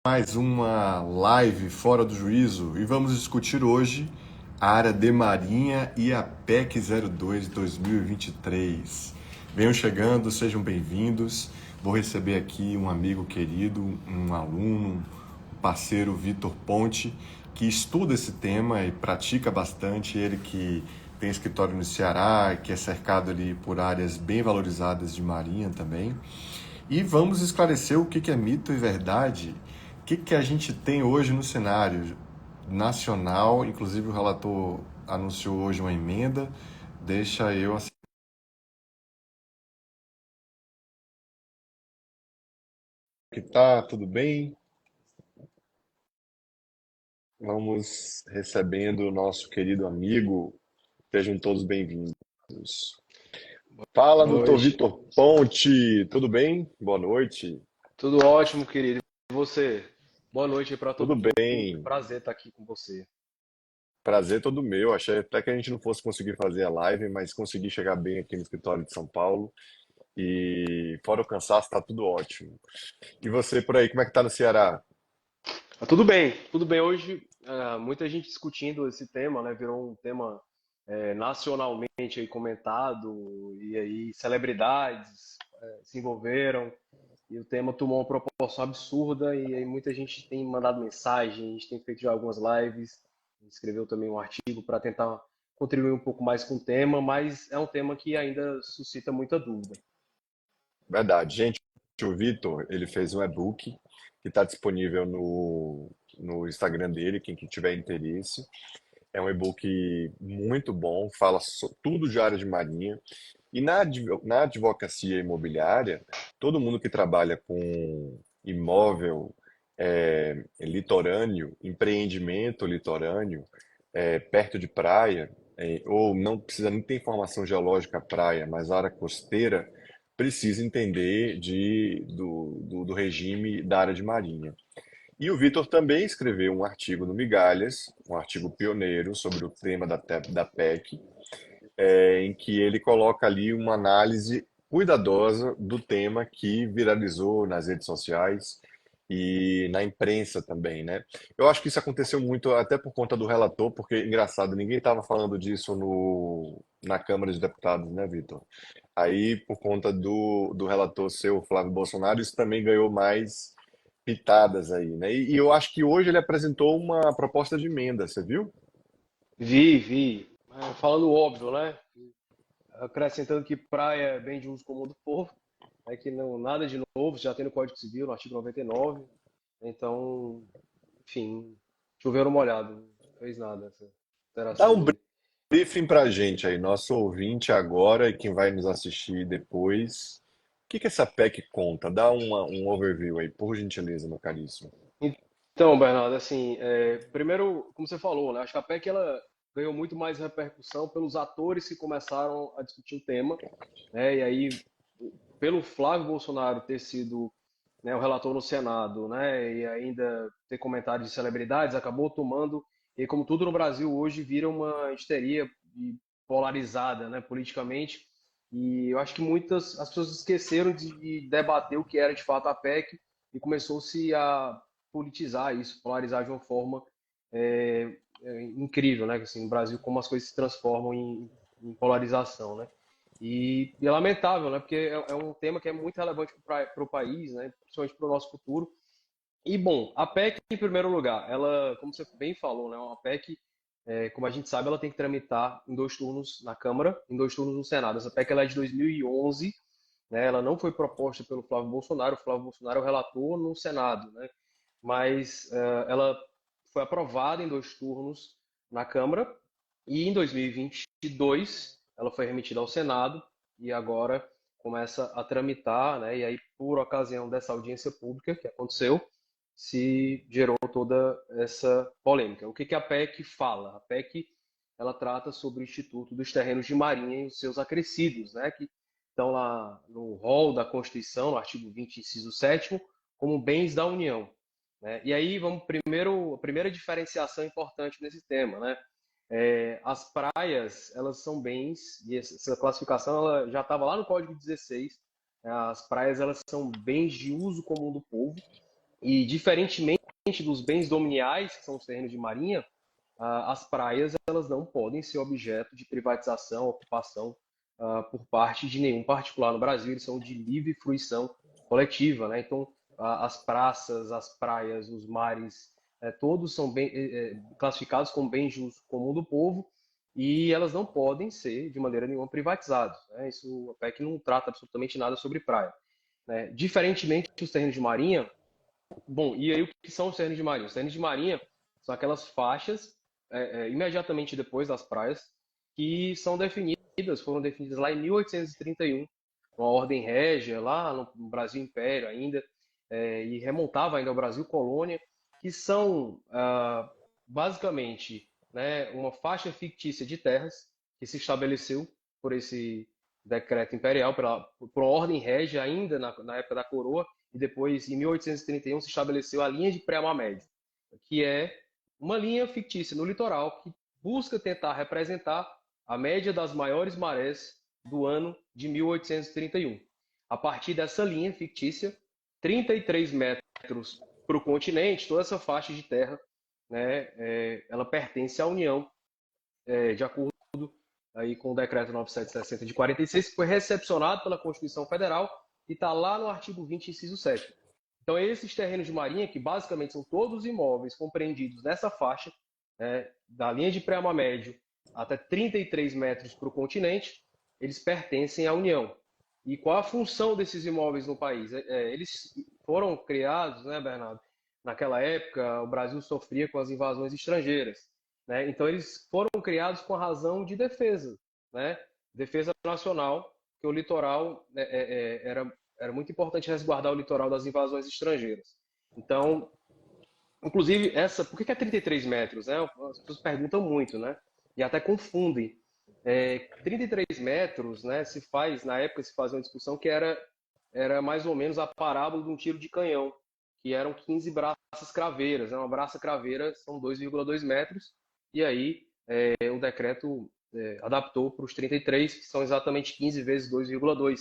Mais uma live fora do juízo e vamos discutir hoje a área de Marinha e a PEC 02 de 2023. Venham chegando, sejam bem-vindos. Vou receber aqui um amigo querido, um aluno, um parceiro, Vitor Ponte, que estuda esse tema e pratica bastante. Ele que tem escritório no Ceará, que é cercado ali por áreas bem valorizadas de Marinha também. E vamos esclarecer o que é mito e verdade, o que a gente tem hoje no cenário nacional. Inclusive, o relator anunciou hoje uma emenda. Deixa eu assim. Que tá tudo bem? Vamos recebendo o nosso querido amigo. Sejam todos bem-vindos. Fala, Boa doutor noite. Vitor Ponte. Tudo bem? Boa noite. Tudo ótimo, querido. E você? Boa noite para Tudo todo mundo. bem. Prazer estar aqui com você. Prazer todo meu. Achei até que a gente não fosse conseguir fazer a live, mas consegui chegar bem aqui no escritório de São Paulo. E fora o cansaço, tá tudo ótimo. E você por aí, como é que tá no Ceará? Tudo bem, tudo bem. Hoje, muita gente discutindo esse tema, né? Virou um tema nacionalmente aí comentado, e aí celebridades se envolveram, e o tema tomou uma proporção absurda, e aí muita gente tem mandado mensagem, a gente tem feito já algumas lives, escreveu também um artigo para tentar contribuir um pouco mais com o tema, mas é um tema que ainda suscita muita dúvida. Verdade, gente, o Vitor, ele fez um e-book que está disponível no Instagram dele, quem que tiver interesse. É um e-book muito bom, fala tudo de área de marinha. E na advocacia imobiliária, todo mundo que trabalha com imóvel litorâneo, empreendimento litorâneo, perto de praia, ou não precisa nem ter informação geológica praia, mas área costeira, precisa entender do regime da área de marinha. E o Vitor também escreveu um artigo no Migalhas, um artigo pioneiro sobre o tema da PEC, em que ele coloca ali uma análise cuidadosa do tema que viralizou nas redes sociais e na imprensa também, né? Eu acho que isso aconteceu muito até por conta do relator, porque, engraçado, ninguém estava falando disso na Câmara de Deputados, né, Vitor? Aí, por conta do relator seu, Flávio Bolsonaro, isso também ganhou mais pitadas aí, né? E eu acho que hoje ele apresentou uma proposta de emenda, você viu? Vi. Falando óbvio, né? Acrescentando que praia é bem de uso comum do povo, é que não nada de novo, já tem no Código Civil, no artigo 99. Então, enfim, choveram molhado, não fez nada essa Dá alteração um dele. briefing pra gente aí, nosso ouvinte agora e quem vai nos assistir depois. O que essa PEC conta? Dá um overview aí, por gentileza, meu caríssimo. Então, Bernardo, assim, primeiro, como você falou, né, acho que a PEC ela ganhou muito mais repercussão pelos atores que começaram a discutir o tema, né, e aí, pelo Flávio Bolsonaro ter sido, né, o relator no Senado, né, e ainda ter comentários de celebridades, acabou tomando, e como tudo no Brasil hoje, vira uma histeria polarizada, né, politicamente, e eu acho que muitas as pessoas esqueceram de debater o que era de fato a PEC e começou-se a politizar isso, polarizar de uma forma incrível, né? Assim, no Brasil, como as coisas se transformam em polarização, né? E é lamentável, né? Porque é um tema que é muito relevante para o país, né? Principalmente para o nosso futuro. E, bom, a PEC, em primeiro lugar, ela, como você bem falou, né? Uma PEC, como a gente sabe, ela tem que tramitar em 2 turnos na Câmara, em 2 turnos no Senado. Essa PEC ela é de 2011, né? Ela não foi proposta pelo Flávio Bolsonaro. O Flávio Bolsonaro é o relator no Senado, né? Mas ela foi aprovada em 2 turnos na Câmara e em 2022 ela foi remetida ao Senado e agora começa a tramitar, né? E aí, por ocasião dessa audiência pública que aconteceu, se gerou toda essa polêmica. O que a PEC fala? A PEC ela trata sobre o Instituto dos Terrenos de Marinha e os seus acrescidos, né? Que estão lá no rol da Constituição, no artigo 20, inciso 7º, como bens da União, né? E aí vamos primeiro, a primeira diferenciação importante nesse tema, né? As praias, elas são bens, e essa classificação ela já estava lá no Código 16. As praias, elas são bens de uso comum do povo, E, diferentemente dos bens dominiais, que são os terrenos de marinha, as praias elas não podem ser objeto de privatização, ocupação por parte de nenhum particular no Brasil. Eles são de livre fruição coletiva, né? Então, as praças, as praias, os mares, todos são classificados como bens de uso comum do povo e elas não podem ser, de maneira nenhuma, privatizadas, né? Isso, a PEC não trata absolutamente nada sobre praia, né? Diferentemente dos terrenos de marinha, bom, e aí o que são os terrenos de marinha? Os terrenos de marinha são aquelas faixas imediatamente depois das praias que são definidas, foram definidas lá em 1831, uma ordem régia lá no Brasil Império ainda, e remontava ainda ao Brasil Colônia, que são basicamente, né, uma faixa fictícia de terras que se estabeleceu por esse decreto imperial, por uma ordem régia ainda na época da coroa, e depois, em 1831, se estabeleceu a linha de pré-mar médio, que é uma linha fictícia no litoral que busca tentar representar a média das maiores marés do ano de 1831. A partir dessa linha fictícia, 33 metros para o continente, toda essa faixa de terra, né, ela pertence à União, de acordo aí com o decreto 9760 de 46, que foi recepcionado pela Constituição Federal e está lá no artigo 20, inciso 7. Então, esses terrenos de marinha, que basicamente são todos os imóveis compreendidos nessa faixa, da linha de pré-mar médio até 33 metros para o continente, eles pertencem à União. E qual a função desses imóveis no país? Eles foram criados, né, Bernardo? Naquela época, o Brasil sofria com as invasões estrangeiras, né? Então, eles foram criados com a razão de defesa, né? Defesa nacional, que o litoral era muito importante resguardar o litoral das invasões estrangeiras. Então, inclusive, por que é 33 metros, né? As pessoas perguntam muito, né? E até confundem. 33 metros, né? Na época se fazia uma discussão que era mais ou menos a parábola de um tiro de canhão, que eram 15 braças craveiras, né? Uma braça craveira são 2,2 metros, e aí o decreto adaptou para os 33, que são exatamente 15 vezes 2,2.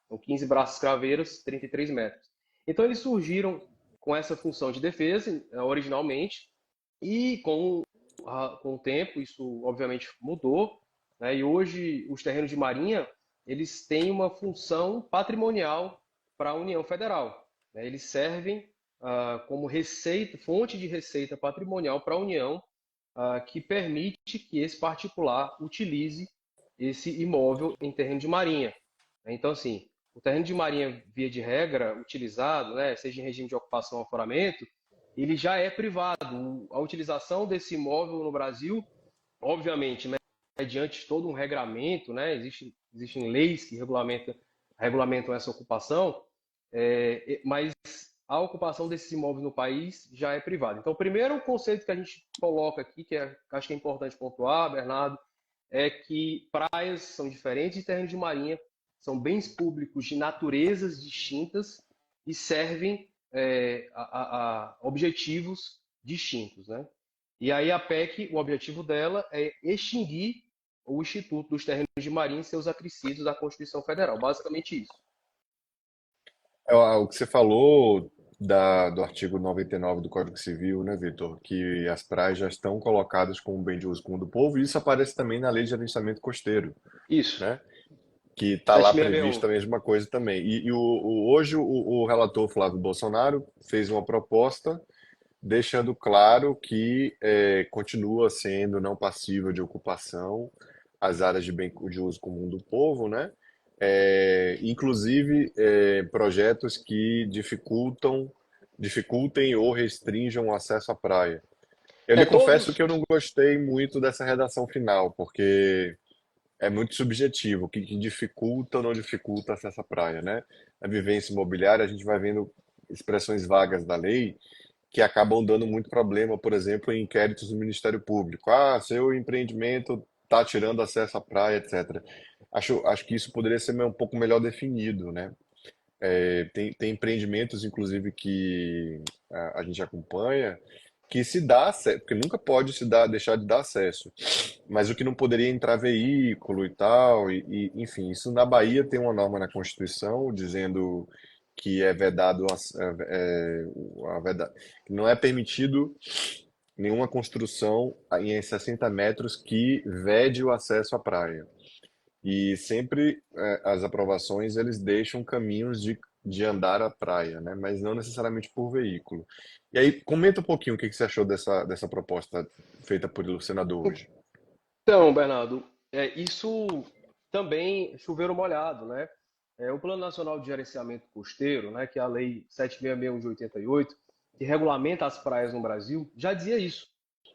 Então, 15 braças craveiras, 33 metros. Então, eles surgiram com essa função de defesa, originalmente, e com o tempo isso obviamente mudou, né? E hoje os terrenos de marinha, eles têm uma função patrimonial para a União Federal, né? Eles servem como fonte de receita patrimonial para a União, que permite que esse particular utilize esse imóvel em terreno de marinha. Então, assim, o terreno de marinha, via de regra, utilizado, né, seja em regime de ocupação ou aforamento, ele já é privado. A utilização desse imóvel no Brasil, obviamente, mediante todo um regramento, né, existem leis que regulamentam essa ocupação, mas a ocupação desses imóveis no país já é privada. Então, o primeiro conceito que a gente coloca aqui, acho que é importante pontuar, Bernardo, é que praias são diferentes de terrenos de marinha, são bens públicos de naturezas distintas e servem a objetivos distintos, né? E aí a PEC, o objetivo dela é extinguir o Instituto dos Terrenos de Marinha e seus acrescidos da Constituição Federal. Basicamente isso. O que você falou do artigo 99 do Código Civil, né, Vitor? Que as praias já estão colocadas como bem de uso comum do povo, e isso aparece também na Lei de Gerenciamento Costeiro, Isso. né? Que está lá prevista 7661. a mesma coisa também. E hoje o relator Flávio Bolsonaro fez uma proposta deixando claro que continua sendo não passível de ocupação as áreas de bem de uso comum do povo, né? Inclusive projetos que dificultem ou restringam o acesso à praia. Eu lhe confesso Todos. que eu não gostei muito dessa redação final, porque é muito subjetivo, o que dificulta ou não dificulta acesso à praia, né? Na vivência imobiliária, a gente vai vendo expressões vagas da lei que acabam dando muito problema, por exemplo, em inquéritos do Ministério Público. Ah, seu empreendimento está tirando acesso à praia, etc. Acho que isso poderia ser um pouco melhor definido, né? Tem empreendimentos, inclusive, que a gente acompanha, que se dá acesso, porque nunca pode deixar de dar acesso, mas o que não poderia entrar veículo e tal, enfim, isso na Bahia tem uma norma na Constituição dizendo que é vedado, que não é permitido nenhuma construção em 60 metros que vede o acesso à praia. E sempre as aprovações eles deixam caminhos de andar à praia, né? Mas não necessariamente por veículo. E aí, comenta um pouquinho o que que você achou dessa proposta feita pelo senador hoje. Então, Bernardo, isso também choveram molhado, né? O Plano Nacional de Gerenciamento Costeiro, né, que é a Lei 766 de 88, que regulamenta as praias no Brasil, já dizia isso.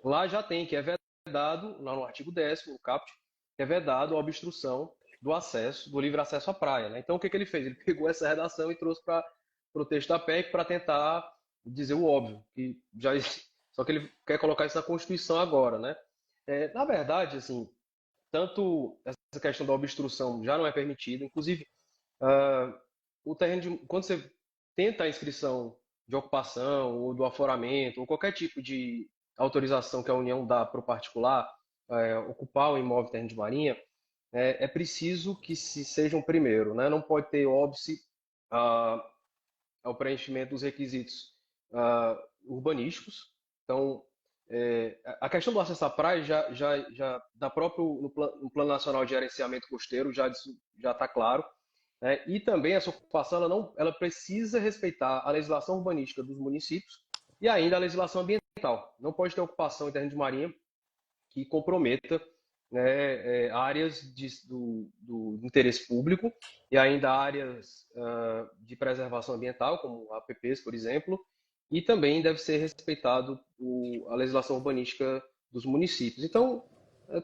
Lá já tem, que é vedado, lá no artigo 10º, no caput, que é vedado a obstrução do acesso, do livre acesso à praia, né? Então, o que que ele fez? Ele pegou essa redação e trouxe para o texto da PEC para tentar dizer o óbvio, que já, só que ele quer colocar isso na Constituição agora, né? Na verdade, assim, tanto essa questão da obstrução já não é permitida, inclusive, ah, o terreno quando você tenta a inscrição de ocupação ou do aforamento ou qualquer tipo de autorização que a União dá para o particular ocupar o imóvel terreno de marinha, é preciso que se sejam primeiro, né? Não pode ter óbice ah, ao preenchimento dos requisitos urbanísticos. Então, a questão do acesso à praia já da próprio no Plano Nacional de Gerenciamento Costeiro já está claro, né? E também essa ocupação ela precisa respeitar a legislação urbanística dos municípios e ainda a legislação ambiental. Não pode ter ocupação em terreno de marinha que comprometa, né, áreas do interesse público e ainda áreas de preservação ambiental, como APPs, por exemplo, e também deve ser respeitado a legislação urbanística dos municípios. Então,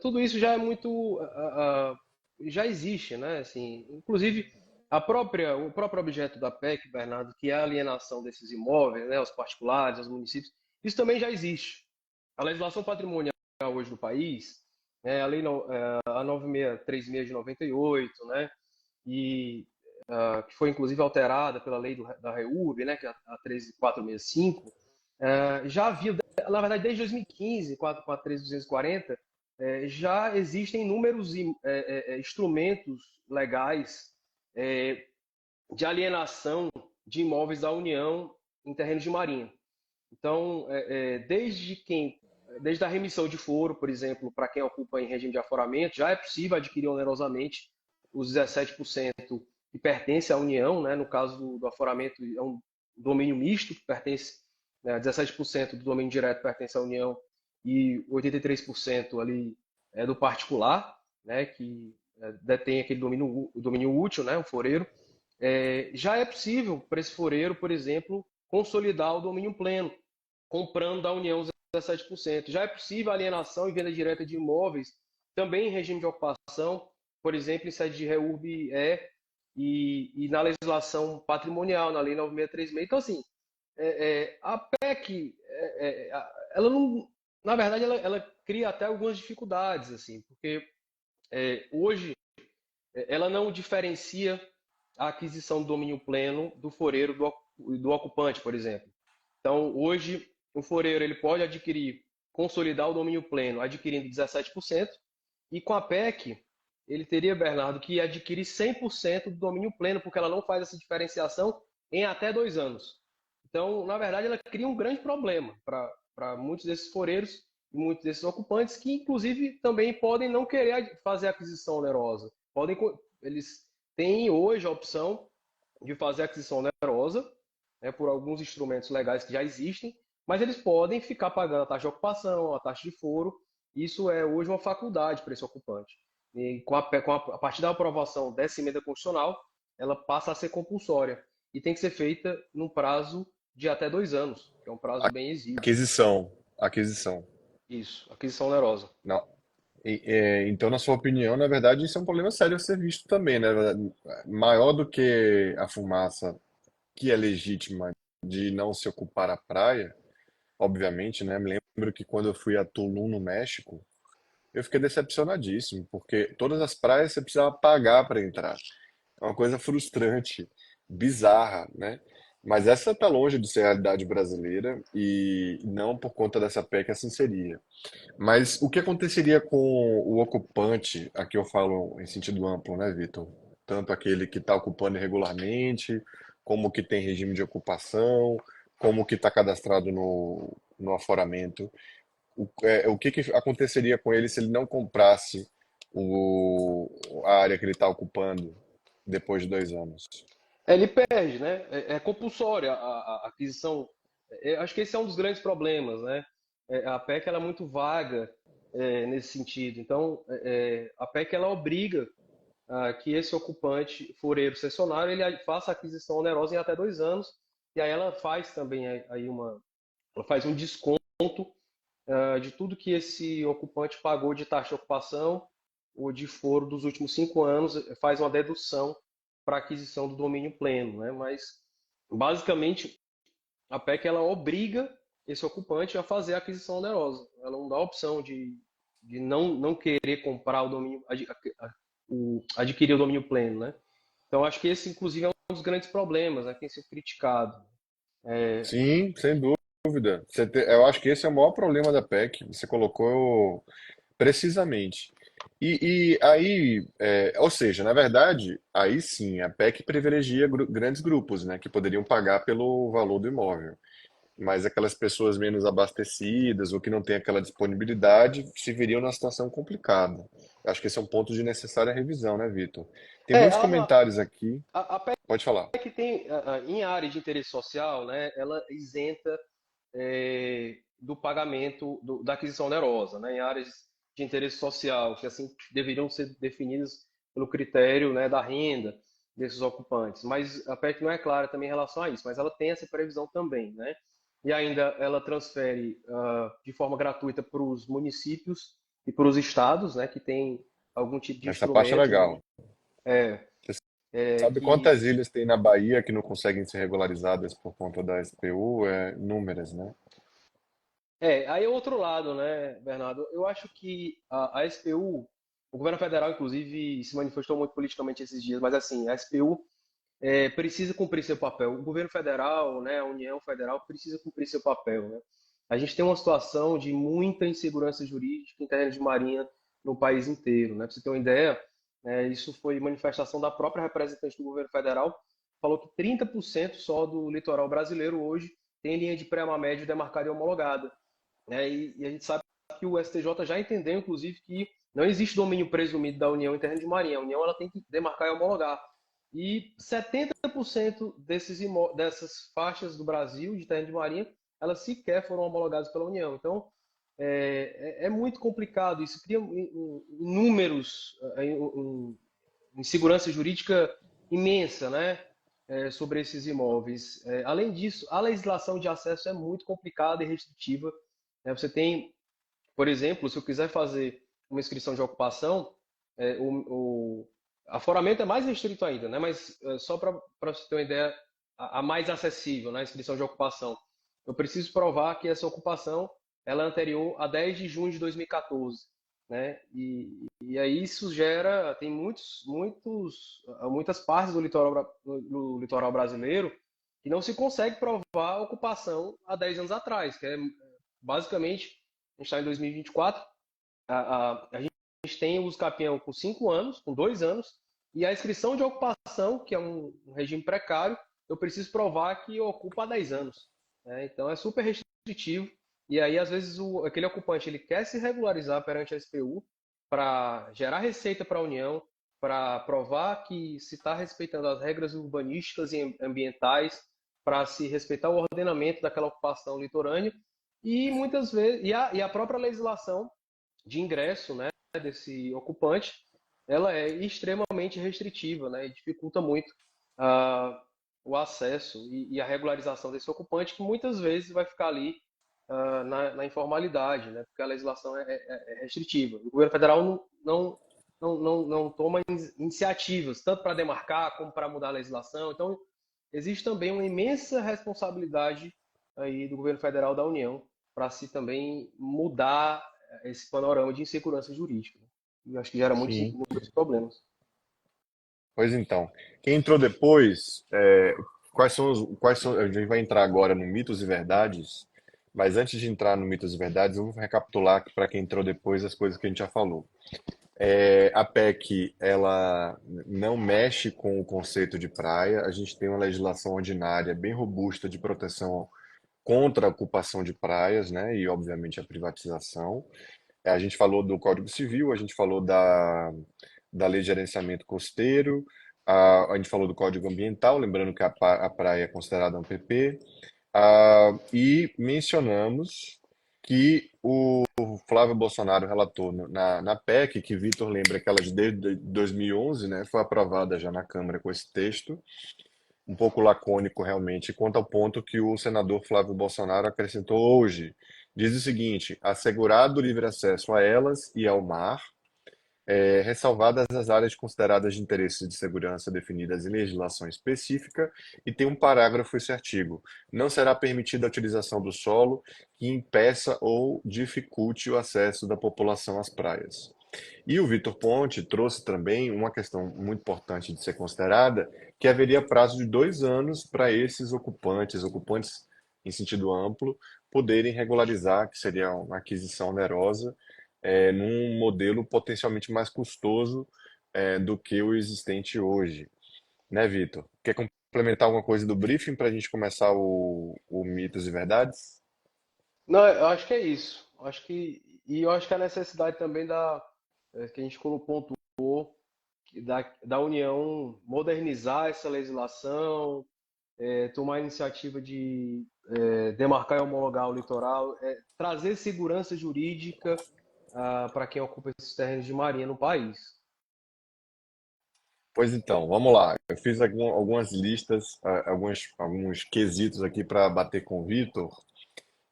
tudo isso já é muito, já existe, né? Assim, inclusive o próprio objeto da PEC, Bernardo, que é a alienação desses imóveis, né, aos particulares, aos municípios, isso também já existe. A legislação patrimonial hoje no país, a lei a 9636 de 98, né, e que foi inclusive alterada pela lei da REURB, né, que é a 13465, já havia, na verdade, desde 2015, com a 13240, já existem inúmeros instrumentos legais de alienação de imóveis da União em terrenos de marinha. Então, desde a remissão de foro, por exemplo, para quem ocupa em regime de aforamento, já é possível adquirir onerosamente os 17% que pertence à União, né? No caso do aforamento, é um domínio misto que pertence, né, 17% do domínio direto pertence à União e 83% ali é do particular, né? Que detém aquele domínio útil, né? O foreiro. Já é possível para esse foreiro, por exemplo, consolidar o domínio pleno, comprando da União os 17%. Já é possível alienação e venda direta de imóveis, também em regime de ocupação, por exemplo, em sede de REURB e na legislação patrimonial, na Lei 9636. Então, assim, a PEC, ela não, na verdade, ela cria até algumas dificuldades, assim, porque hoje ela não diferencia a aquisição do domínio pleno do foreiro do ocupante, por exemplo. Então, hoje, o foreiro ele pode adquirir, consolidar o domínio pleno adquirindo 17%, e com a PEC, ele teria, Bernardo, que adquirir 100% do domínio pleno, porque ela não faz essa diferenciação em até 2 anos. Então, na verdade, ela cria um grande problema para muitos desses foreiros e muitos desses ocupantes, que inclusive também podem não querer fazer aquisição onerosa. Eles têm hoje a opção de fazer aquisição onerosa, né, por alguns instrumentos legais que já existem, mas eles podem ficar pagando a taxa de ocupação, a taxa de foro. Isso é hoje uma faculdade para esse ocupante. E a partir da aprovação dessa emenda constitucional, ela passa a ser compulsória e tem que ser feita num prazo de até 2 anos, que é um prazo bem exíguo. Aquisição, aquisição. Isso, aquisição onerosa. Não. Então, na sua opinião, na verdade, isso é um problema sério a ser visto também, né? Maior do que a fumaça, que é legítima de não se ocupar a praia, obviamente, né? Me lembro que quando eu fui a Tulum, no México, eu fiquei decepcionadíssimo, porque todas as praias você precisava pagar para entrar. É uma coisa frustrante, bizarra, né? Mas essa está longe de ser a realidade brasileira e não por conta dessa PEC assim seria. Mas o que aconteceria com o ocupante, aqui eu falo em sentido amplo, né, Vitor? Tanto aquele que está ocupando irregularmente, como que tem regime de ocupação, como que está cadastrado no aforamento. O que que aconteceria com ele se ele não comprasse a área que ele está ocupando depois de 2 anos? Ele perde, né? É compulsória a aquisição. Acho que esse é um dos grandes problemas, né? A PEC ela é muito vaga nesse sentido. Então, a PEC ela obriga que esse ocupante fureiro cessionário ele faça a aquisição onerosa em até 2 anos. E aí ela faz também ela faz um desconto de tudo que esse ocupante pagou de taxa de ocupação ou de foro dos últimos 5 anos, faz uma dedução para aquisição do domínio pleno, né? Mas basicamente a PEC ela obriga esse ocupante a fazer a aquisição onerosa. Ela não dá a opção de não querer comprar o domínio, adquirir o domínio pleno, né? Então acho que esse inclusive é um dos grandes problemas, né? Que tem sido criticado. Sim, sem dúvida. Eu acho que esse é o maior problema da PEC. Você colocou precisamente. E aí, ou seja, na verdade, aí sim, a PEC privilegia grandes grupos, né, que poderiam pagar pelo valor do imóvel. Mas aquelas pessoas menos abastecidas ou que não têm aquela disponibilidade se veriam numa situação complicada. Eu acho que esse é um ponto de necessária revisão, né, Vitor? Tem muitos Ela não, comentários aqui. a Pode falar. PEC tem em área de interesse social, né? Ela isenta do pagamento da aquisição onerosa, né, em áreas de interesse social, que assim deveriam ser definidas pelo critério, né, da renda desses ocupantes. Mas a PEC não é clara também em relação a isso, mas ela tem essa previsão também, né? E ainda ela transfere de forma gratuita para os municípios e para os estados, né, que tem algum tipo de Essa parte é instrumento, legal. é, Você sabe que quantas ilhas tem na Bahia que não conseguem ser regularizadas por conta da SPU? É, inúmeras, né? Aí é o outro lado, né, Bernardo? Eu acho que a SPU, o governo federal, inclusive, se manifestou muito politicamente esses dias, mas assim, a SPU precisa cumprir seu papel. O governo federal, né, a União Federal precisa cumprir seu papel, né? A gente tem uma situação de muita insegurança jurídica em termos de marinha no país inteiro, né? Para você ter uma ideia, isso foi manifestação da própria representante do governo federal, falou que 30% só do litoral brasileiro hoje tem linha de pré-mar médio demarcada e homologada, né? E a gente sabe que o STJ já entendeu, inclusive, que não existe domínio presumido da União em terreno de marinha. A União ela tem que demarcar e homologar. E 70% dessas faixas do Brasil de terreno de marinha, elas sequer foram homologadas pela União. Então, é muito complicado. Isso cria inúmeros, insegurança jurídica imensa, né? Sobre esses imóveis. Além disso, a legislação de acesso é muito complicada e restritiva, né? Você tem, por exemplo, se eu quiser fazer uma inscrição de ocupação, o aforamento é mais restrito ainda, né? Mas só para você ter uma ideia, a mais acessível, né? A inscrição de ocupação. Eu preciso provar que essa ocupação ela é anterior a 10 de junho de 2014, né? E aí isso gera, tem muitas partes do litoral brasileiro que não se consegue provar a ocupação há 10 anos atrás, que é basicamente, a gente está em 2024, a gente tem o uso capião com 5 anos, com 2 anos, e a inscrição de ocupação, que é um regime precário, eu preciso provar que ocupa há 10 anos, né? Então é super restritivo, e aí às vezes aquele ocupante ele quer se regularizar perante a SPU para gerar receita para a União, para provar que se está respeitando as regras urbanísticas e ambientais, para se respeitar o ordenamento daquela ocupação litorânea, e muitas vezes e a própria legislação de ingresso, né, desse ocupante, ela é extremamente restritiva, né, e dificulta muito o acesso e a regularização desse ocupante, que muitas vezes vai ficar ali na informalidade, né, porque a legislação é restritiva. O governo federal não toma iniciativas, tanto para demarcar como para mudar a legislação. Então, existe também uma imensa responsabilidade aí do governo federal da União para se também mudar esse panorama de insegurança jurídica. E acho que gera Sim. muitos problemas. Pois então, quem entrou depois, a gente vai entrar agora no mitos e verdades, mas antes de entrar no mitos e verdades, eu vou recapitular aqui para quem entrou depois as coisas que a gente já falou. A PEC, ela não mexe com o conceito de praia. A gente tem uma legislação ordinária bem robusta de proteção contra a ocupação de praias, né? E, obviamente, a privatização. A gente falou do Código Civil, a gente falou da Lei de Gerenciamento Costeiro, a gente falou do Código Ambiental, lembrando que a praia é considerada um PP, e mencionamos que o Flávio Bolsonaro relatou na PEC, que Vitor lembra que ela de desde 2011, né, foi aprovada já na Câmara com esse texto, um pouco lacônico realmente, quanto ao ponto que o senador Flávio Bolsonaro acrescentou hoje. Diz o seguinte: assegurado o livre acesso a elas e ao mar, ressalvadas as áreas consideradas de interesse de segurança definidas em legislação específica, e tem um parágrafo esse artigo. Não será permitida a utilização do solo que impeça ou dificulte o acesso da população às praias. E o Vitor Ponte trouxe também uma questão muito importante de ser considerada, que haveria prazo de 2 anos para esses ocupantes em sentido amplo, poderem regularizar, que seria uma aquisição onerosa, num modelo potencialmente mais custoso, do que o existente hoje. Né, Vitor? Quer complementar alguma coisa do briefing para a gente começar o Mitos e Verdades? Não, eu acho que é isso. Eu acho que a necessidade também que a gente pontuou, da União modernizar essa legislação, tomar a iniciativa de demarcar e homologar o litoral, trazer segurança jurídica para quem ocupa esses terrenos de marinha no país. Pois então, vamos lá. Eu fiz algumas listas, alguns quesitos aqui para bater com o Vitor,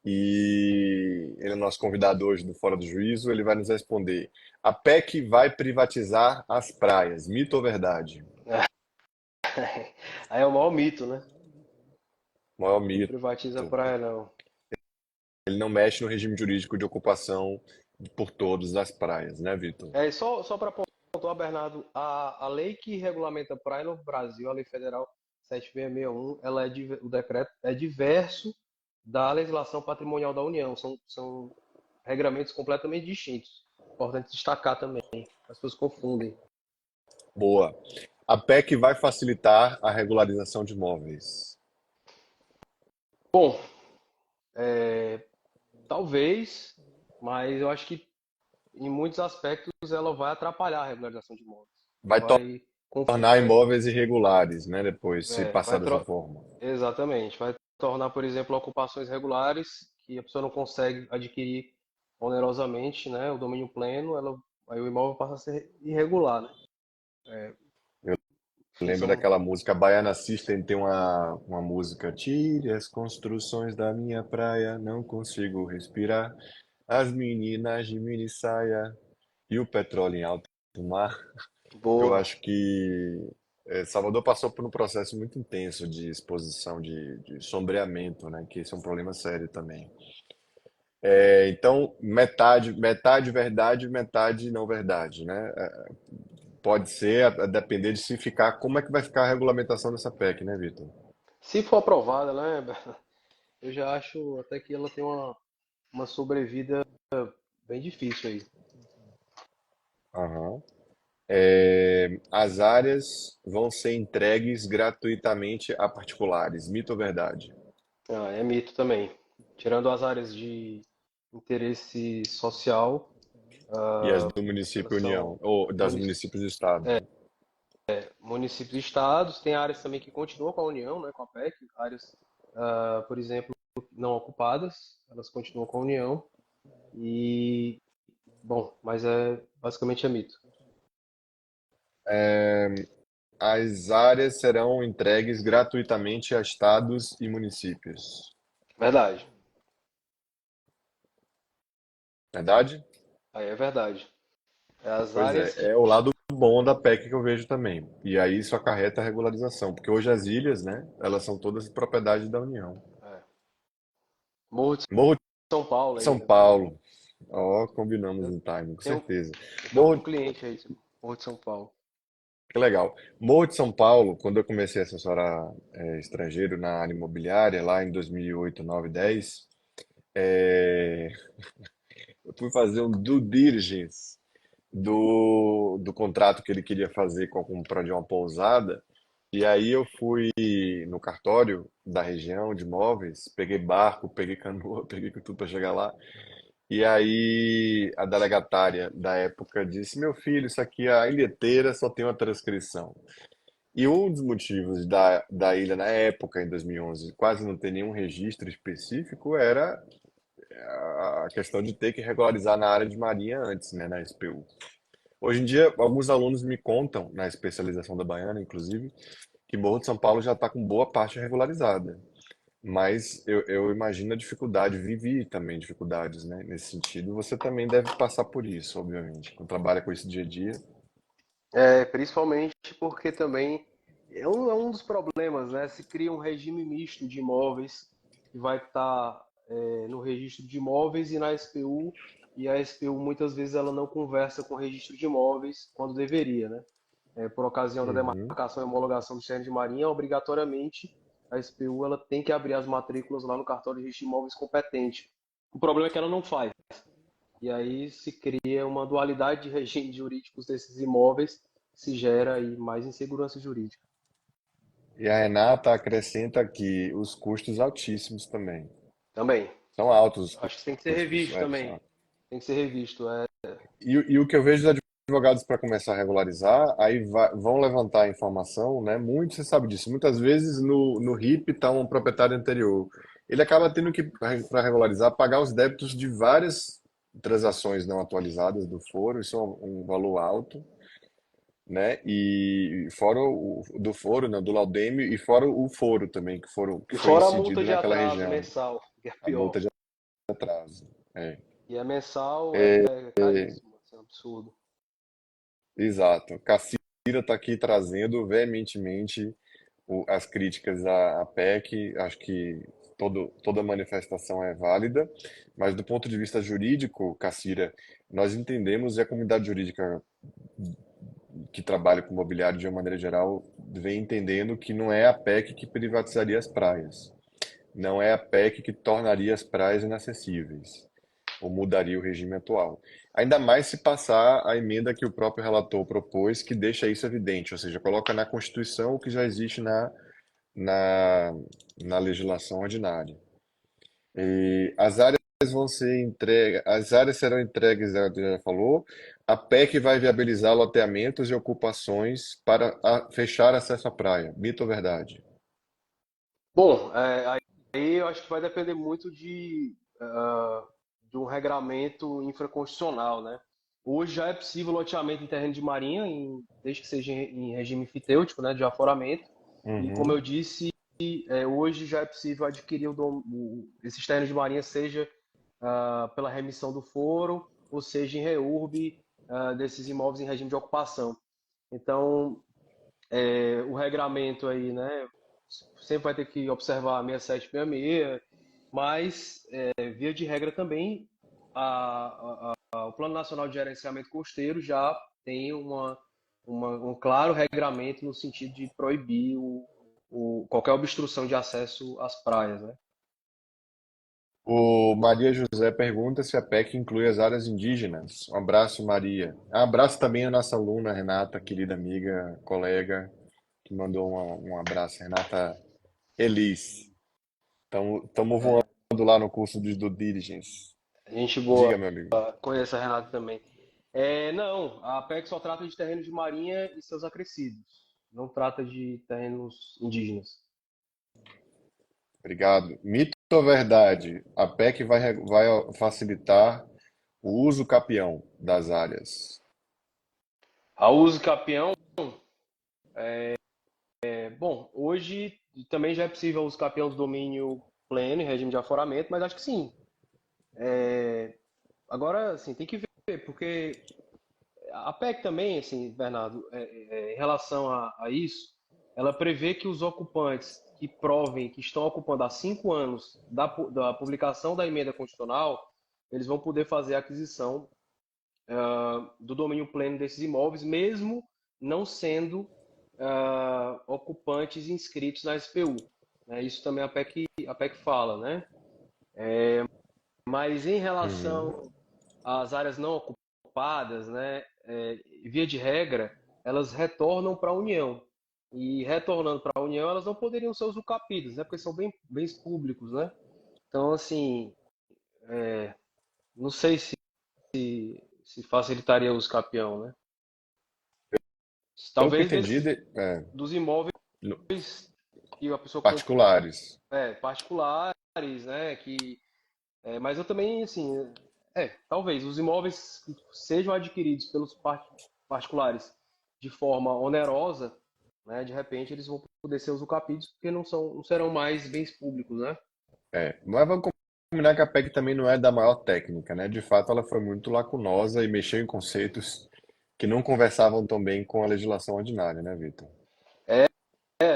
e ele é nosso convidado hoje do Fora do Juízo. Ele vai nos responder. A PEC vai privatizar as praias, mito ou verdade? Aí é o maior mito, né? Maior Não mito. privatiza a praia, não. Ele não mexe no regime jurídico de ocupação por todos das praias, né, Vitor? É, só para pontuar, Bernardo, a lei que regulamenta a praia no Brasil, a Lei Federal 7661, o decreto é diverso da legislação patrimonial da União. São regramentos completamente distintos. Importante destacar também. As pessoas confundem. Boa. A PEC vai facilitar a regularização de imóveis. Bom, talvez, mas eu acho que em muitos aspectos ela vai atrapalhar a regularização de imóveis. Vai Vai, tornar imóveis irregulares, né, depois, se é, passar vai dessa tro- forma. Exatamente. Vai tornar, por exemplo, ocupações regulares que a pessoa não consegue adquirir onerosamente, né, o domínio pleno, aí o imóvel passa a ser irregular, né? Eu Enfim, lembro daquela música Baiana System, tem uma música: tire as construções da minha praia, não consigo respirar. As meninas de mini saia e o petróleo em alto mar. Eu boa. acho que Salvador passou por um processo muito intenso de exposição, de sombreamento, né? Que esse é um problema sério também. Então, metade verdade, metade não verdade, né? Pode ser, a depender de se ficar, como é que vai ficar a regulamentação dessa PEC, né, Vitor? Se for aprovada, né, eu já acho até que ela tem uma sobrevida bem difícil aí. Aham. As áreas vão ser entregues gratuitamente a particulares, mito ou verdade? Ah, é mito também. Tirando as áreas de interesse social, E as do município elas são União, ou das munic- municípios do estado? municípios e estados. Tem áreas também que continuam com a União, né, com a PEC, áreas, por exemplo, não ocupadas, elas continuam com a União. E, bom, mas basicamente é mito. As áreas serão entregues gratuitamente a estados e municípios. Verdade. Verdade? Aí é verdade. As Pois áreas é, que. é o lado bom da PEC que eu vejo também. E aí isso acarreta a regularização, porque hoje as ilhas, né, elas são todas propriedade da União. É, Morro de Morro de São Paulo aí, São né, por exemplo. Paulo. Ó, combinamos Eu no timing, com tenho, certeza. eu tenho um Morro, cliente aí, Morro de São Paulo. que legal. Morro de São Paulo, quando eu comecei a assessorar estrangeiro na área imobiliária, lá em 2008, 9, 10, é, eu fui fazer um due diligence do contrato que ele queria fazer com a compra de uma pousada. E aí eu fui no cartório da região de imóveis, peguei barco, peguei canoa, peguei tudo para chegar lá. E aí a delegatária da época disse: Meu filho, isso aqui, a ilheteira só tem uma transcrição. E um dos motivos da ilha na época, em 2011, quase não ter nenhum registro específico era a questão de ter que regularizar na área de marinha antes, né, na SPU. Hoje em dia, alguns alunos me contam, na especialização da Baiana, inclusive, que Morro de São Paulo já está com boa parte regularizada. Mas eu imagino a dificuldade, vivi também dificuldades, né, nesse sentido. Você também deve passar por isso, obviamente. Quando trabalha com isso dia a dia. Principalmente porque também é um dos problemas, né? Se cria um regime misto de imóveis que vai estar no registro de imóveis e na SPU, e a SPU muitas vezes ela não conversa com o registro de imóveis quando deveria, né? Por ocasião da Uhum. demarcação e homologação do terreno de marinha, obrigatoriamente a SPU ela tem que abrir as matrículas lá no cartório de registro de imóveis competente. O problema é que ela não faz. E aí se cria uma dualidade de regimes jurídicos desses imóveis, se gera aí mais insegurança jurídica. E a Renata acrescenta aqui os custos altíssimos também. Também. São altos os Acho que tem que ser custos. revisto também. Tem que ser revisto. E o que eu vejo dos advogados para começar a regularizar, aí vão levantar a informação, né? Muito, você sabe disso. Muitas vezes no RIP está um proprietário anterior. Ele acaba tendo que, para regularizar, pagar os débitos de várias transações não atualizadas do foro. Isso é um valor alto, né? E fora do foro, né? Do laudêmio, e fora o foro também, que E foi fora a multa incidido de naquela atraso região. mensal, que é A multa pior. de atraso. É. E é mensal, é caríssimo, assim, é um absurdo. Exato. Cassira está aqui trazendo veementemente as críticas à PEC. Acho que toda manifestação é válida, mas do ponto de vista jurídico, Cassira, nós entendemos e a comunidade jurídica que trabalha com imobiliário de uma maneira geral vem entendendo que não é a PEC que privatizaria as praias, não é a PEC que tornaria as praias inacessíveis ou mudaria o regime atual. Ainda mais se passar a emenda que o próprio relator propôs, que deixa isso evidente, ou seja, coloca na Constituição o que já existe na, na legislação ordinária. E as áreas vão ser entregues, as áreas serão entregues, ela já falou, a PEC vai viabilizar loteamentos e ocupações para fechar acesso à praia. Mito ou verdade? Bom, aí eu acho que vai depender muito de um regramento infraconstitucional, né? Hoje já é possível loteamento em terreno de marinha, desde que seja em regime enfitêutico, né, de aforamento. E como Uhum. eu disse, hoje já é possível adquirir esses terrenos de marinha, seja pela remissão do foro, ou seja em reurb desses imóveis em regime de ocupação. Então, o regramento aí, né, sempre vai ter que observar 6766, mas, via de regra também, o Plano Nacional de Gerenciamento Costeiro já tem um claro regramento no sentido de proibir qualquer obstrução de acesso às praias, né? O Maria José pergunta se a PEC inclui as áreas indígenas. Um abraço, Maria. Um abraço também à nossa aluna Renata, querida amiga, colega, que mandou um abraço, Renata Elis. Estamos voando lá no curso de due diligence. Gente Diga, boa, meu amigo. conheço a Renata também. Não, a PEC só trata de terrenos de marinha e seus acrescidos, não trata de terrenos indígenas. Obrigado. Mito ou verdade? A PEC vai facilitar o uso capião das áreas. A uso capião, bom, hoje também já é possível o uso capião do domínio pleno em regime de aforamento, mas acho que sim. Agora, assim, tem que ver, porque a PEC também, assim, Bernardo, em relação a isso, ela prevê que os ocupantes que provem que estão ocupando há 5 anos da publicação da emenda constitucional, eles vão poder fazer a aquisição do domínio pleno desses imóveis, mesmo não sendo ocupantes inscritos na SPU. Né? Isso também a PEC fala, né? Mas em Uhum. relação às áreas não topadas, né, via de regra, elas retornam para a União. E retornando para a União, elas não poderiam ser usucapidas, né, porque são bens públicos, né? Então, assim, não sei se facilitaria o uso capião, né? Pelo que eu Talvez entendi, dos imóveis no- que a pessoa comprou, particulares. particulares, né? Mas eu também, assim, talvez os imóveis que sejam adquiridos pelos particulares de forma onerosa, né? De repente eles vão poder ser usucapidos porque não serão mais bens públicos, né? Mas vamos combinar que a PEC também não é da maior técnica, né? De fato, ela foi muito lacunosa e mexeu em conceitos que não conversavam tão bem com a legislação ordinária, né, Vitor?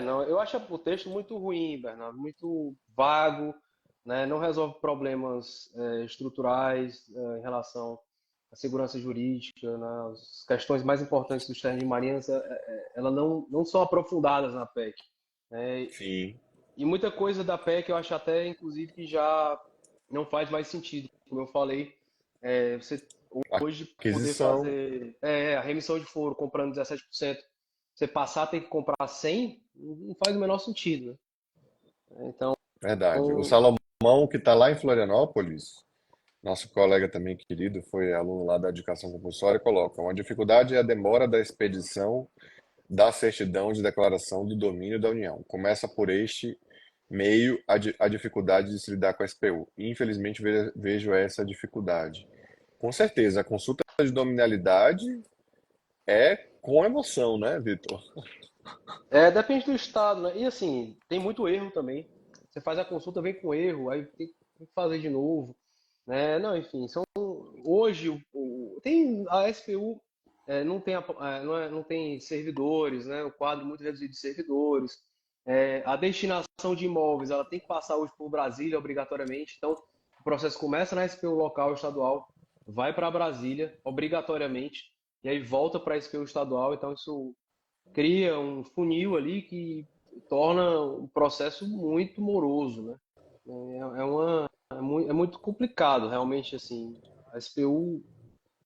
Não, eu acho o texto muito ruim, Bernardo, muito vago, né? Não resolve problemas estruturais em relação à segurança jurídica, né? As questões mais importantes dos termos de marinha, elas não são aprofundadas na PEC, né? Sim. E muita coisa da PEC eu acho até, inclusive, que já não faz mais sentido. Como eu falei, você hoje poder Aquisição, fazer a remissão de foro comprando 17%, você passar a ter que comprar 100, não faz o menor sentido, né? Então, verdade. O Salomão, que está lá em Florianópolis, nosso colega também querido, foi aluno lá da educação compulsória, coloca: uma dificuldade é a demora da expedição da certidão de declaração do domínio da União. Começa por este meio a dificuldade de se lidar com a SPU. Infelizmente, vejo essa dificuldade. Com certeza, a consulta de dominalidade é com emoção, né, Vitor? depende do estado, né? E assim, tem muito erro também. Você faz a consulta, vem com erro, aí tem que fazer de novo, né? Não, enfim, hoje tem a SPU não tem não tem servidores, né? O quadro muito reduzido de servidores. A destinação de imóveis, ela tem que passar hoje por Brasília obrigatoriamente. Então, o processo começa na SPU local estadual, vai para Brasília obrigatoriamente e aí volta para a SPU estadual. Então, isso cria um funil ali que torna o processo muito moroso, né? É muito complicado, realmente, assim. A SPU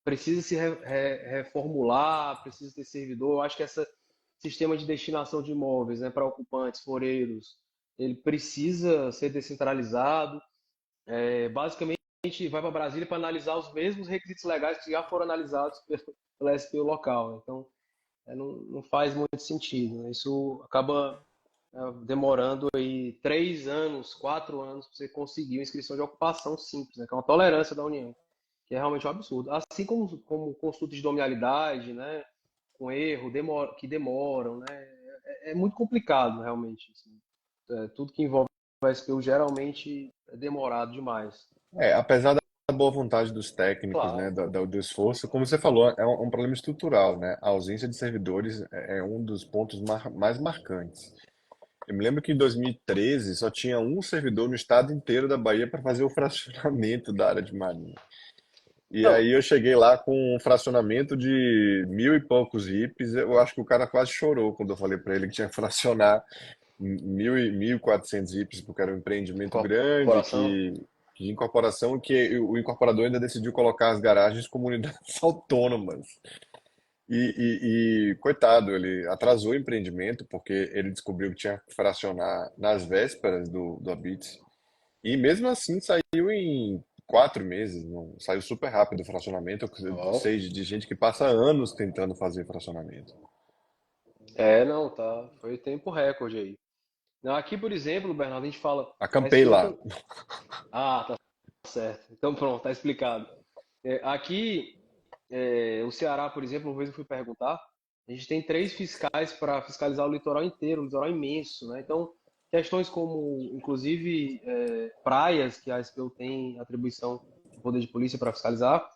precisa se reformular, precisa ter servidor. Eu acho que esse sistema de destinação de imóveis, né, para ocupantes, foreiros, ele precisa ser descentralizado. Basicamente, vai para Brasília para analisar os mesmos requisitos legais que já foram analisados pela SPU local. Então, não faz muito sentido, né? Isso acaba demorando aí 3 anos, 4 anos para você conseguir uma inscrição de ocupação simples, né? Que é uma tolerância da União, que é realmente um absurdo. Assim como consultas de dominalidade, né? Com erro, que demoram, né? É muito complicado, realmente, assim. Tudo que envolve a SPU geralmente é demorado demais. Apesar da boa vontade dos técnicos, né, Claro. do esforço, como você falou, é um problema estrutural, né? A ausência de servidores é um dos pontos mais marcantes. Eu me lembro que em 2013 só tinha um servidor no estado inteiro da Bahia para fazer o fracionamento da área de marinha. E Não, aí eu cheguei lá com um fracionamento de mil e poucos hippies. Eu acho que o cara quase chorou quando eu falei para ele que tinha que fracionar 1.400 hippies, porque era um empreendimento grande, corporação. que de incorporação, que o incorporador ainda decidiu colocar as garagens como unidades autônomas. Coitado, ele atrasou o empreendimento porque ele descobriu que tinha que fracionar nas vésperas do Abits. E mesmo assim saiu em 4 meses, não, saiu super rápido o fracionamento. Eu Ó. sei de gente que passa anos tentando fazer fracionamento. Não, tá. Foi tempo recorde aí. Não, aqui, por exemplo, Bernardo, a gente fala, a Acampei SPU lá. tá... Ah, tá certo. Então pronto, tá explicado. Aqui, o Ceará, por exemplo, uma vez eu fui perguntar, a gente tem 3 fiscais para fiscalizar o litoral inteiro, um litoral imenso, né? Então, questões como, inclusive, praias, que a SPU tem atribuição do poder de polícia para fiscalizar,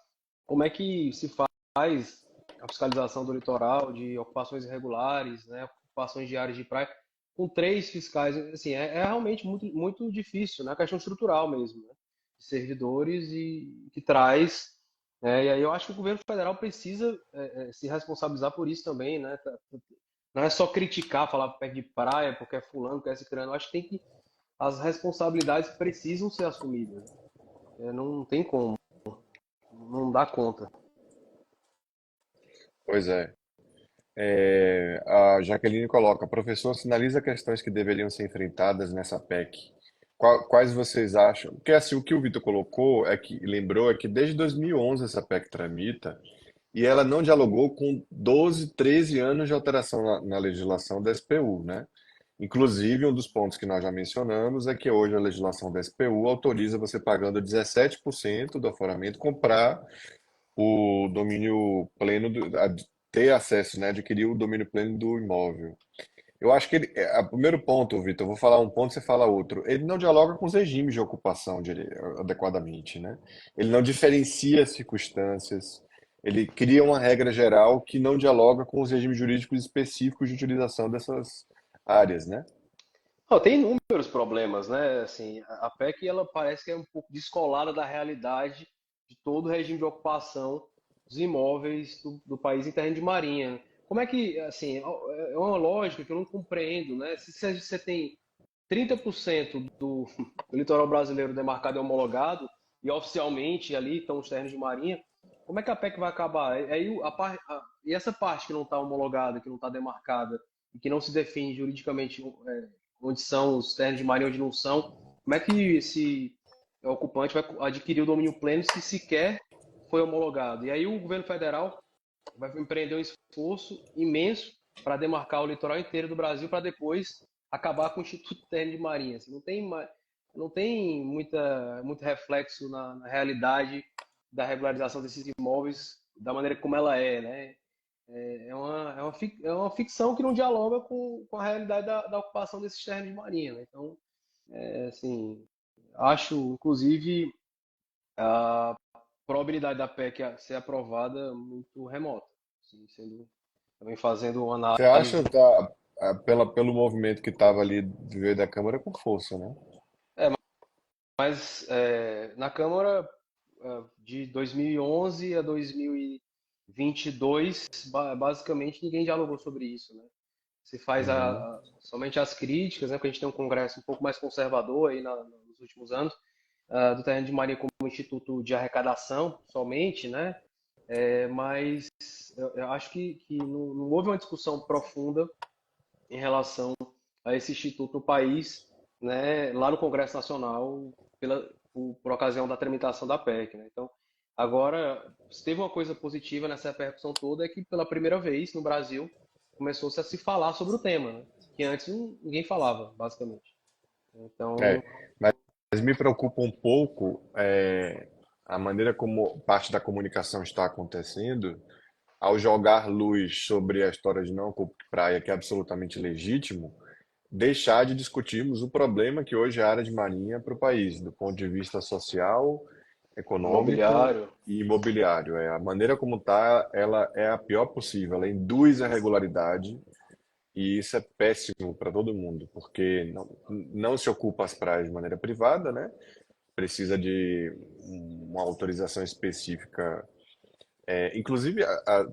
como é que se faz a fiscalização do litoral, de ocupações irregulares, né? Ocupações de áreas de praia, com 3 fiscais, assim, é realmente muito, muito difícil, né? A questão estrutural mesmo, né? De servidores e que traz e aí eu acho que o governo federal precisa se responsabilizar por isso também, né? Não é só criticar, falar pé de praia, porque é fulano, porque é ciclano. Eu acho que as responsabilidades precisam ser assumidas, né? Não tem como, não dá conta. Pois é. A Jaqueline coloca, professor, sinaliza questões que deveriam ser enfrentadas nessa PEC. Quais vocês acham? Porque assim, o que o Vitor colocou lembrou é que desde 2011 essa PEC tramita e ela não dialogou com 12, 13 anos de alteração na legislação da SPU, né? Inclusive, um dos pontos que nós já mencionamos é que hoje a legislação da SPU autoriza você pagando 17% do aforamento comprar o domínio pleno, ter acesso, né, adquirir o domínio pleno do imóvel. Eu acho que o primeiro ponto, Vitor, eu vou falar um ponto, você fala outro. Ele não dialoga com os regimes de ocupação adequadamente, né? Ele não diferencia as circunstâncias. Ele cria uma regra geral que não dialoga com os regimes jurídicos específicos de utilização dessas áreas, né? Não, tem inúmeros problemas, né? Assim, a PEC ela parece que é um pouco descolada da realidade de todo o regime de ocupação dos imóveis do país em terreno de marinha. Como é que, assim, é uma lógica que eu não compreendo, né? Se você tem 30% do litoral brasileiro demarcado e homologado, e oficialmente ali estão os terrenos de marinha, como é que a PEC vai acabar? E essa parte que não está homologada, que não está demarcada, e que não se define juridicamente onde são os terrenos de marinha, onde não são, como é que esse ocupante vai adquirir o domínio pleno se sequer foi homologado? E aí o governo federal vai empreender um esforço imenso para demarcar o litoral inteiro do Brasil para depois acabar com o Instituto Terra de Marinha. Assim, não tem muito reflexo na realidade da regularização desses imóveis da maneira como ela é, né? É uma ficção que não dialoga com a realidade da ocupação desses terrenos de marinha, né? Então, assim, acho, inclusive, a probabilidade da PEC ser aprovada muito remota, assim, também fazendo uma Você acha análise. que tá, pelo movimento que estava ali do veio da Câmara com força, né? Mas na Câmara, de 2011 a 2022, basicamente ninguém dialogou sobre isso, né? Se faz Uhum. somente as críticas, né? Porque a gente tem um Congresso um pouco mais conservador aí nos últimos anos, do terreno de Marinha como instituto de arrecadação somente, né? Mas eu acho que não houve uma discussão profunda em relação a esse instituto no país, né, lá no Congresso Nacional, por ocasião da tramitação da PEC, né? Então, agora, se teve uma coisa positiva nessa repercussão toda, é que pela primeira vez no Brasil começou-se a se falar sobre o tema, né? Que antes ninguém falava, basicamente. Então, É, mas me preocupa um pouco a maneira como parte da comunicação está acontecendo ao jogar luz sobre a história de não ocupa praia, que é absolutamente legítimo, deixar de discutirmos o problema que hoje é a área de marinha para o país, do ponto de vista social, econômico imobiliário. e imobiliário. A maneira como está, ela é a pior possível. Ela induz a regularidade e isso é péssimo para todo mundo, porque não se ocupa as praias de maneira privada, né? Precisa de uma autorização específica. Inclusive,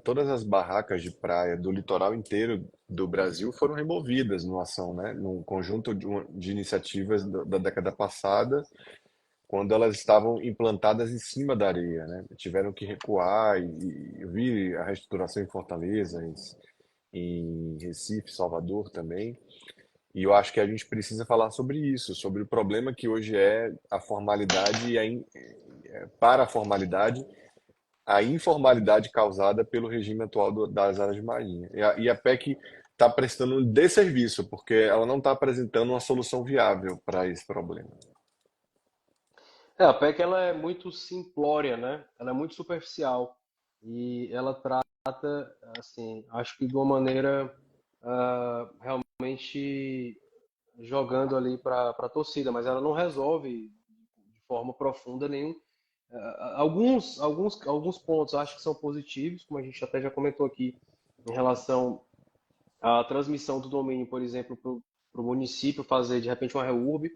todas as barracas de praia do litoral inteiro do Brasil foram removidas numa ação, né? Num conjunto de iniciativas da década passada, quando elas estavam implantadas em cima da areia, né? Tiveram que recuar e eu vi a reestruturação em Fortaleza, em Recife, Salvador também. E eu acho que a gente precisa falar sobre isso, sobre o problema que hoje é a formalidade e para a formalidade, a informalidade causada pelo regime atual das áreas de marinha. E a PEC está prestando um desserviço, porque ela não está apresentando uma solução viável para esse problema. A PEC ela é muito simplória, né? Ela é muito superficial e ela trata, assim, acho que de uma maneira realmente jogando ali para a torcida, mas ela não resolve de forma profunda nenhum. Alguns pontos acho que são positivos, como a gente até já comentou aqui, em relação à transmissão do domínio, por exemplo, para o município fazer de repente uma REURB,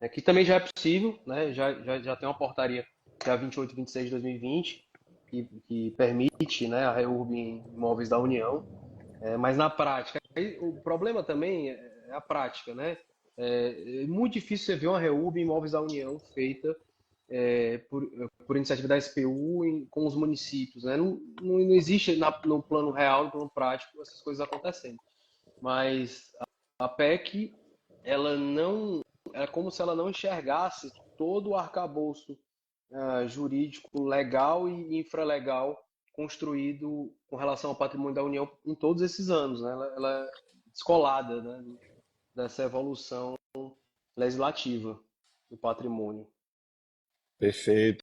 né, que também já é possível, né? Já tem uma portaria dia 28 e 26 de 2020 que permite, né, a REURB em imóveis da União, mas na prática, aí, o problema também é a prática, né? É muito difícil você ver uma REURB em imóveis da União feita por iniciativa da SPU com os municípios, né? Não existe no plano real, no plano prático, essas coisas acontecendo. Mas a PEC, ela não, é como se ela não enxergasse todo o arcabouço jurídico, legal e infralegal construído com relação ao patrimônio da União em todos esses anos, né? Ela é descolada, né, dessa evolução legislativa do patrimônio. Perfeito,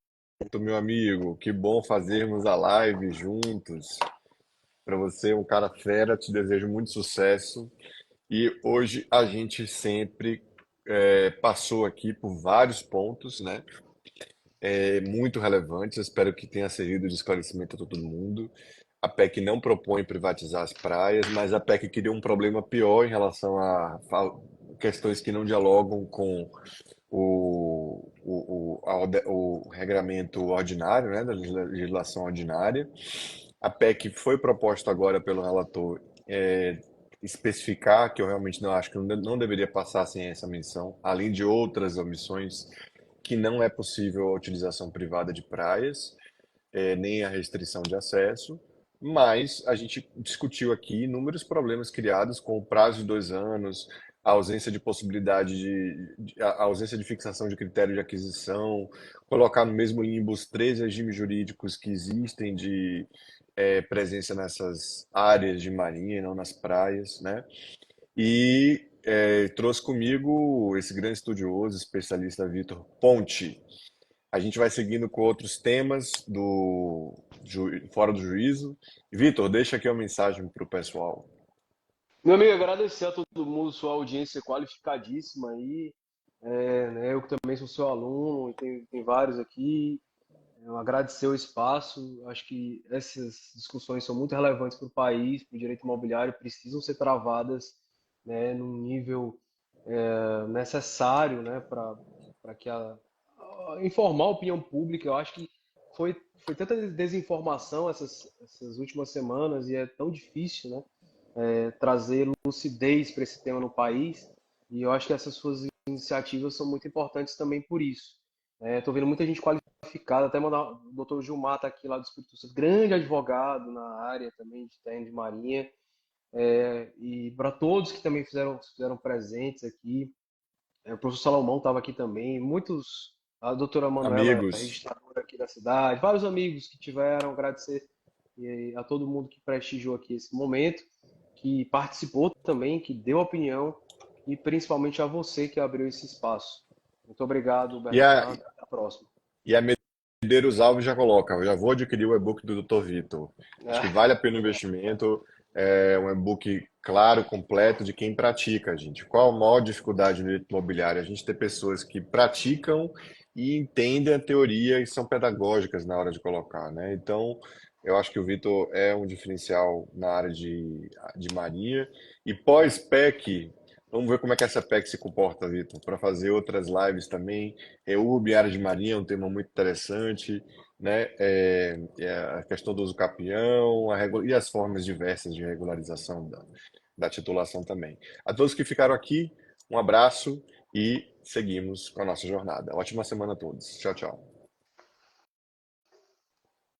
meu amigo. Que bom fazermos a live juntos. Para você, um cara fera, te desejo muito sucesso. E hoje a gente sempre passou aqui por vários pontos, né? Muito relevantes. Espero que tenha servido de esclarecimento a todo mundo. A PEC não propõe privatizar as praias, mas a PEC queria um problema pior em relação a questões que não dialogam com o regramento ordinário, né, da legislação ordinária. A PEC foi proposta agora pelo relator especificar, que eu realmente não acho que não deveria passar sem essa menção, além de outras omissões, que não é possível a utilização privada de praias, nem a restrição de acesso, mas a gente discutiu aqui inúmeros problemas criados com o prazo de 2 anos, a ausência de possibilidade a ausência de fixação de critério de aquisição, colocar no mesmo limbo os 3 regimes jurídicos que existem de presença nessas áreas de marinha e não nas praias, né? E trouxe comigo esse grande estudioso, especialista Vitor Ponte. A gente vai seguindo com outros temas Fora do Juízo. Vitor, deixa aqui uma mensagem para o pessoal. Meu amigo, agradecer a todo mundo, sua audiência qualificadíssima aí. Né, eu que também sou seu aluno, e tem vários aqui. Agradecer o espaço. Acho que essas discussões são muito relevantes para o país, para o direito imobiliário, precisam ser travadas, né, num nível necessário, né, para que informar a opinião pública. Eu acho que foi tanta desinformação essas últimas semanas e é tão difícil, né, trazer lucidez para esse tema no país. E eu acho que essas suas iniciativas são muito importantes também por isso. Estou vendo muita gente qualificada, até mandar o doutor Gilmar está aqui lá do Espírito Santo, grande advogado na área também de terra de marinha, e para todos que também fizeram presentes aqui, o professor Salomão estava aqui também, muitos, a doutora Manuela, Amigos, registradora aqui da cidade, vários amigos que tiveram, agradecer a todo mundo que prestigiou aqui esse momento, que participou também, que deu opinião, e principalmente a você que abriu esse espaço. Muito obrigado, e a, Bertrand. Até a próxima. e a Medeiros Alves já coloca, eu já vou adquirir o e-book do Dr. Vitor. Acho que vale a pena o investimento. É um e-book claro, completo, de quem pratica, gente. Qual a maior dificuldade no direito imobiliário? A gente ter pessoas que praticam e entendem a teoria e são pedagógicas na hora de colocar, né? Então, eu acho que o Vitor é um diferencial na área de Maria. E pós-PEC, vamos ver como é que essa PEC se comporta, Vitor, para fazer outras lives também. EUB e área de marinha é um tema muito interessante, né? A questão do uso capião, e as formas diversas de regularização da titulação também. A todos que ficaram aqui, um abraço e seguimos com a nossa jornada. Ótima semana a todos. Tchau, tchau.